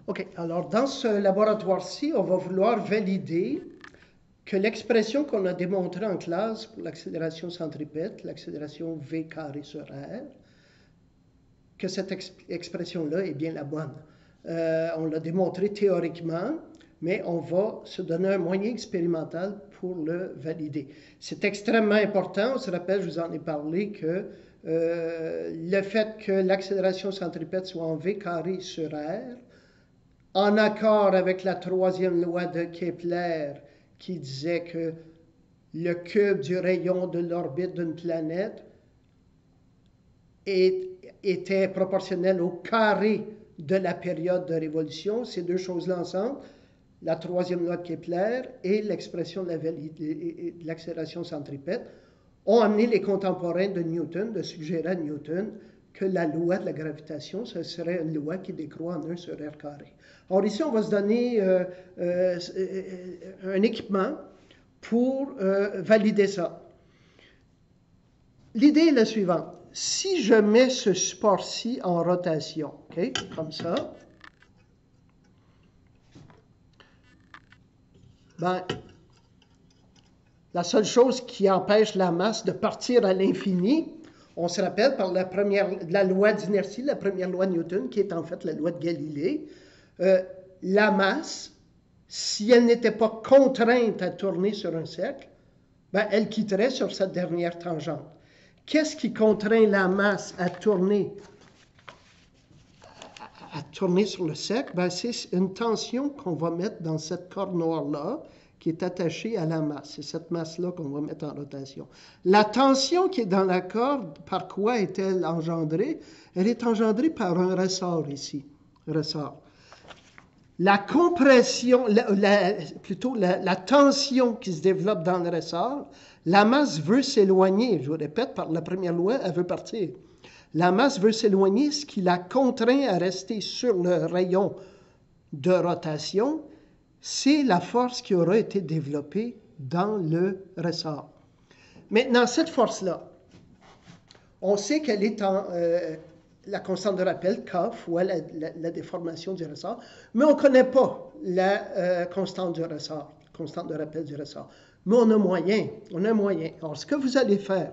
OK, alors dans ce laboratoire-ci, on va vouloir valider que l'expression qu'on a démontrée en classe pour l'accélération centripète, l'accélération V carré sur R, que cette expression-là est bien la bonne. On l'a démontré théoriquement, mais on va se donner un moyen expérimental pour le valider. C'est extrêmement important. On se rappelle, je vous en ai parlé, que le fait que l'accélération centripète soit en V carré sur R, en accord avec la troisième loi de Kepler, qui disait que le cube du rayon de l'orbite d'une planète était proportionnel au carré de la période de révolution. Ces deux choses-là ensemble, la troisième loi de Kepler et l'expression de l'accélération centripète, ont amené les contemporains de Newton de suggérer à Newton que la loi de la gravitation, ce serait une loi qui décroît en 1 sur R carré. Alors ici, on va se donner un équipement pour valider ça. L'idée est la suivante. Si je mets ce support-ci en rotation, okay, comme ça, ben, la seule chose qui empêche la masse de partir à l'infini, on se rappelle par la loi d'inertie, la première loi de Newton, qui est en fait la loi de Galilée, la masse, si elle n'était pas contrainte à tourner sur un cercle, ben, elle quitterait sur cette dernière tangente. Qu'est-ce qui contraint la masse à tourner sur le cercle? Ben, c'est une tension qu'on va mettre dans cette corde noire-là, qui est attachée à la masse. C'est cette masse-là qu'on va mettre en rotation. La tension qui est dans la corde, par quoi est-elle engendrée? Elle est engendrée par un ressort ici. Ressort. La compression, plutôt la tension qui se développe dans le ressort, la masse veut s'éloigner. Je vous répète, par la première loi, elle veut partir. La masse veut s'éloigner, ce qui la contraint à rester sur le rayon de rotation, c'est la force qui aura été développée dans le ressort. Maintenant, cette force-là, on sait qu'elle est en la constante de rappel, K, fois la déformation du ressort, mais on ne connaît pas la constante du ressort, constante de rappel du ressort. Mais on a moyen. Alors, ce que vous allez faire,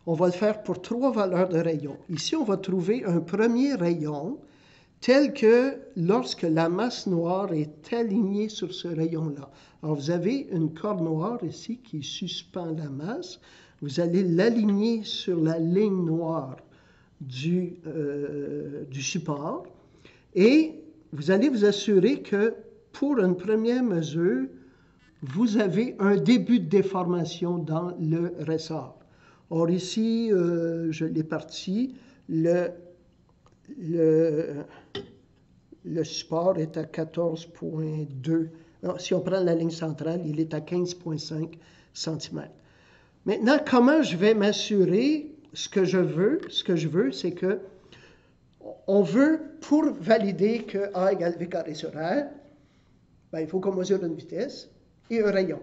on va le faire pour 3 valeurs de rayon. Ici, on va trouver un premier rayon tel que lorsque la masse noire est alignée sur ce rayon-là. Alors, vous avez une corde noire ici qui suspend la masse. Vous allez l'aligner sur la ligne noire du support et vous allez vous assurer que pour une première mesure, vous avez un début de déformation dans le ressort. Or ici, je l'ai parti, le support est à 14,2. Si on prend la ligne centrale, il est à 15,5 cm. Maintenant, comment je vais m'assurer ce que je veux, c'est que on veut, pour valider que A égale V carré sur R, ben, il faut qu'on mesure une vitesse et un rayon.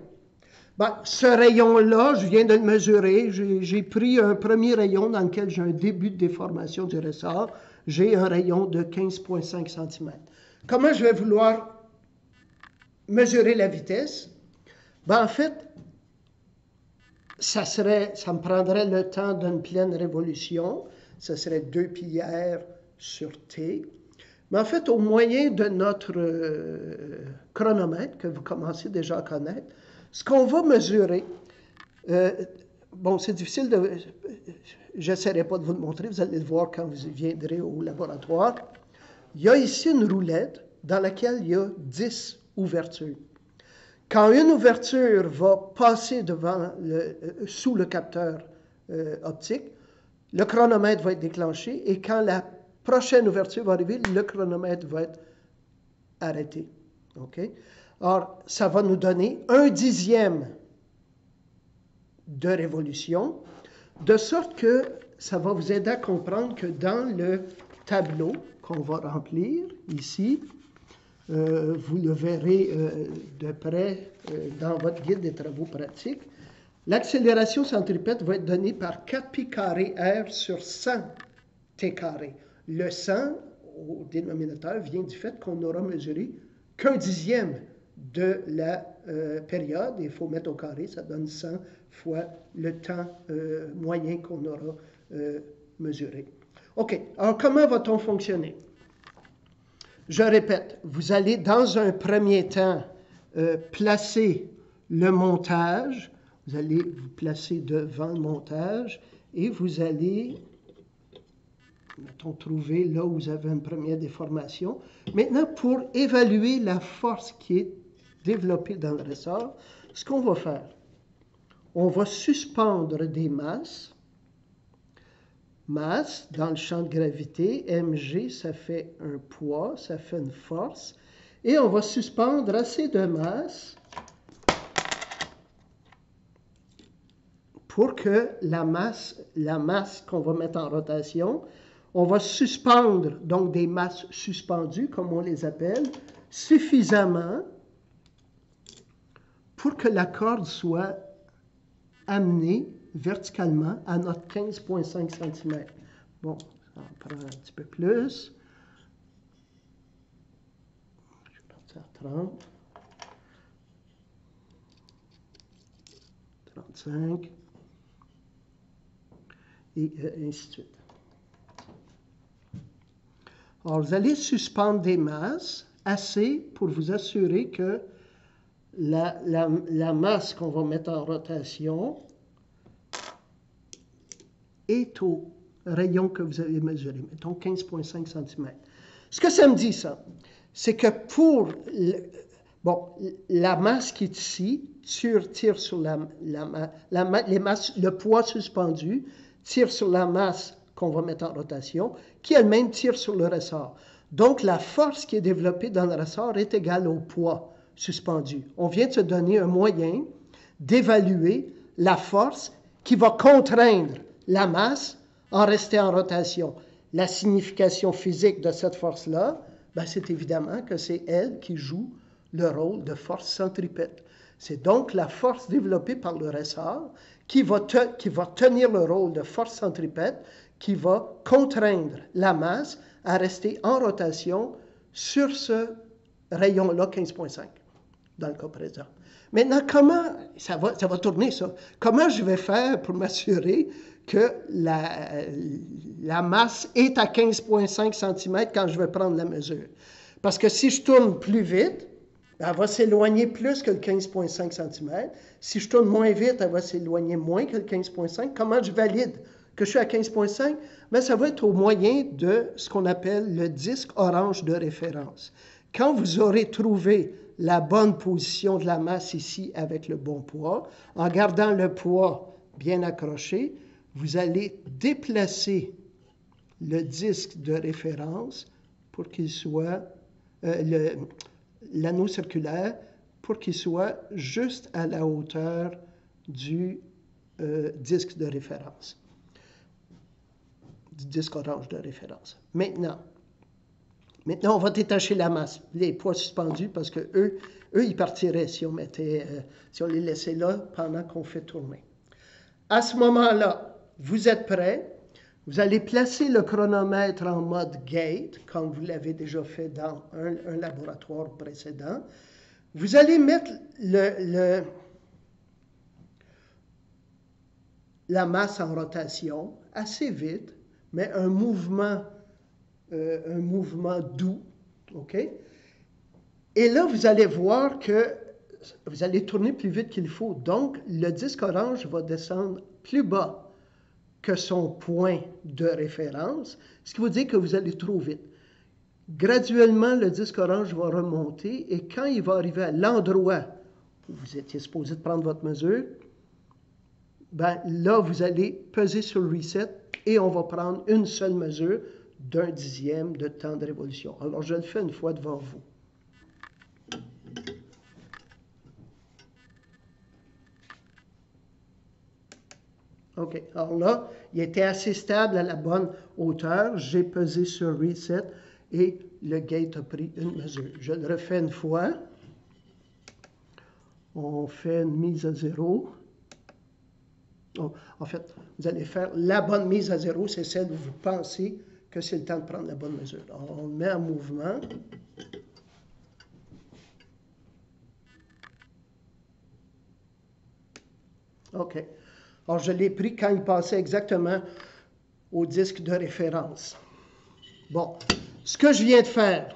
Ben, ce rayon-là, je viens de le mesurer. J'ai pris un premier rayon dans lequel j'ai un début de déformation du ressort. J'ai un rayon de 15,5 cm. Comment je vais vouloir mesurer la vitesse? Ben, en fait, ça me prendrait le temps d'une pleine révolution. Ça serait 2 pi r sur t. Mais en fait, au moyen de notre chronomètre, que vous commencez déjà à connaître, ce qu'on va mesurer, bon, c'est difficile de... J'essaierai pas de vous le montrer, vous allez le voir quand vous viendrez au laboratoire. Il y a ici une roulette dans laquelle il y a 10 ouvertures. Quand une ouverture va passer sous le capteur optique, le chronomètre va être déclenché et quand la prochaine ouverture va arriver, le chronomètre va être arrêté. Okay? Alors, ça va nous donner 1/10 de révolution, de sorte que ça va vous aider à comprendre que dans le tableau qu'on va remplir ici, vous le verrez de près dans votre guide des travaux pratiques, l'accélération centripète va être donnée par 4 pi carré r sur 100 t carré. Le 100, au dénominateur vient du fait qu'on n'aura mesuré qu'un dixième de la période. Il faut mettre au carré, ça donne 100 fois le temps moyen qu'on aura mesuré. OK, alors comment va-t-on fonctionner? Je répète, vous allez dans un premier temps placer le montage, vous allez vous placer devant le montage et vous allez, mettons, trouver là où vous avez une première déformation. Maintenant, pour évaluer la force qui est développée dans le ressort, ce qu'on va faire, on va suspendre des masses. Masse, dans le champ de gravité, mg, ça fait un poids, ça fait une force. Et on va suspendre assez de masse pour que la masse qu'on va mettre en rotation, on va suspendre, donc des masses suspendues, comme on les appelle, suffisamment pour que la corde soit amenée verticalement à notre 15,5 cm. Bon, ça en prend un petit peu plus. Je vais partir à 30. 35. Et ainsi de suite. Alors, vous allez suspendre des masses assez pour vous assurer que la masse qu'on va mettre en rotation est au rayon que vous avez mesuré, mettons 15,5 cm. Ce que ça me dit, ça, c'est que pour la masse qui est ici, tire sur le poids suspendu, tire sur la masse qu'on va mettre en rotation, qui elle-même tire sur le ressort. Donc, la force qui est développée dans le ressort est égale au poids suspendu. On vient de se donner un moyen d'évaluer la force qui va contraindre la masse en rester en rotation. La signification physique de cette force-là, c'est évidemment que c'est elle qui joue le rôle de force centripète. C'est donc la force développée par le ressort qui va tenir le rôle de force centripète, qui va contraindre la masse à rester en rotation sur ce rayon-là, 15,5, dans le cas présent. Maintenant, comment, ça va tourner ça, comment je vais faire pour m'assurer que la masse est à 15,5 cm quand je vais prendre la mesure? Parce que si je tourne plus vite, elle va s'éloigner plus que le 15,5 cm. Si je tourne moins vite, elle va s'éloigner moins que le 15,5. Comment je valide que je suis à 15,5? Ça va être au moyen de ce qu'on appelle le disque orange de référence. Quand vous aurez trouvé la bonne position de la masse ici avec le bon poids, en gardant le poids bien accroché, vous allez déplacer le disque de référence pour qu'il soit, l'anneau circulaire, pour qu'il soit juste à la hauteur du disque de référence, du disque orange de référence. Maintenant, on va détacher la masse, les poids suspendus, parce que eux ils partiraient si on les laissait là pendant qu'on fait tourner. À ce moment-là, vous êtes prêts. Vous allez placer le chronomètre en mode gate, comme vous l'avez déjà fait dans un laboratoire précédent. Vous allez mettre la masse en rotation assez vite, mais un mouvement doux, OK? Et là, vous allez voir que vous allez tourner plus vite qu'il faut. Donc, le disque orange va descendre plus bas que son point de référence, ce qui veut dire que vous allez trop vite. Graduellement, le disque orange va remonter et quand il va arriver à l'endroit où vous étiez supposé de prendre votre mesure, là, vous allez peser sur Reset et on va prendre une seule mesure d'1 dixième de temps de révolution. Alors, je le fais une fois devant vous. OK. Alors là, il était assez stable à la bonne hauteur. J'ai pesé sur Reset et le gate a pris une mesure. Je le refais une fois. On fait une mise à zéro. Oh, en fait, vous allez faire la bonne mise à zéro, c'est celle où vous pensez que c'est le temps de prendre la bonne mesure. Alors, on le met en mouvement. OK. Alors, je l'ai pris quand il passait exactement au disque de référence. Bon, ce que je viens de faire,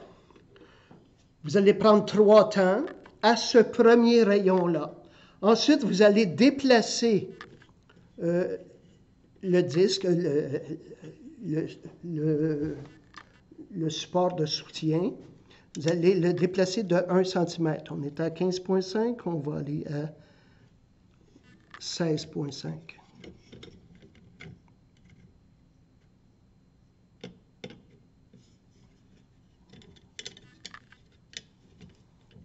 vous allez prendre 3 temps à ce premier rayon-là. Ensuite, vous allez déplacer le disque, le support de soutien. Vous allez le déplacer de 1 cm. On est à 15,5, on va aller à 16,5.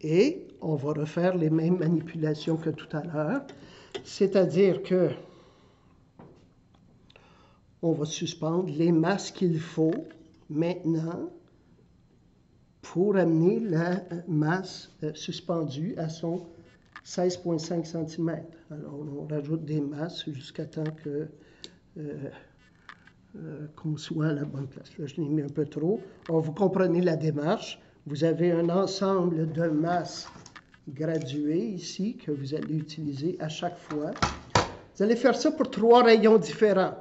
Et on va refaire les mêmes manipulations que tout à l'heure, c'est-à-dire que on va suspendre les masses qu'il faut maintenant pour amener la masse suspendue à son 16,5 cm. Alors, on rajoute des masses jusqu'à temps que qu'on soit à la bonne place. Là, je l'ai mis un peu trop. Alors, vous comprenez la démarche. Vous avez un ensemble de masses graduées ici que vous allez utiliser à chaque fois. Vous allez faire ça pour 3 rayons différents.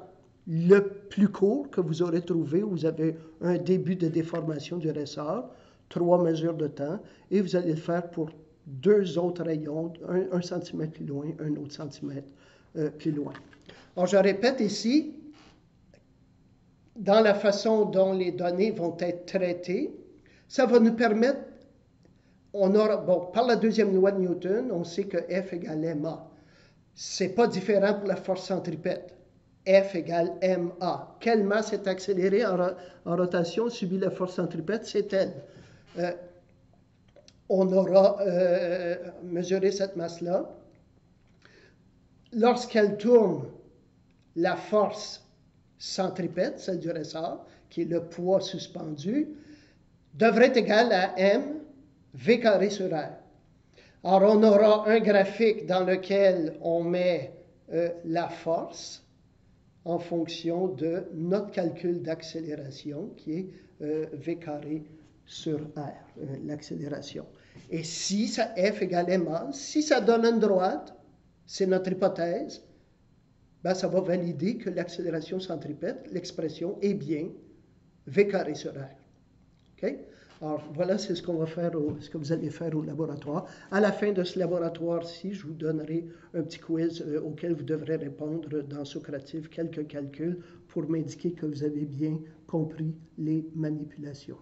Le plus court que vous aurez trouvé, où vous avez un début de déformation du ressort, 3 mesures de temps, et vous allez le faire pour 2 autres rayons, un centimètre plus loin, un autre centimètre plus loin. Alors, je répète ici, dans la façon dont les données vont être traitées, ça va nous permettre, par la deuxième loi de Newton, on sait que F égale ma. Ce n'est pas différent pour la force centripète. F égale ma. Quelle masse est accélérée en rotation subit la force centripète? C'est elle. On aura mesuré cette masse-là. Lorsqu'elle tourne, la force centripète, celle du ressort, qui est le poids suspendu, devrait être égale à m v carré sur r. Alors, on aura un graphique dans lequel on met la force en fonction de notre calcul d'accélération, qui est v carré sur r, l'accélération. Et si ça F égale ma, si ça donne une droite, c'est notre hypothèse, ben ça va valider que l'accélération centripète, l'expression est bien v carré sur r. OK? Alors, voilà, c'est ce qu'on va faire, ce que vous allez faire au laboratoire. À la fin de ce laboratoire-ci, je vous donnerai un petit quiz auquel vous devrez répondre dans Socrative quelques calculs pour m'indiquer que vous avez bien compris les manipulations.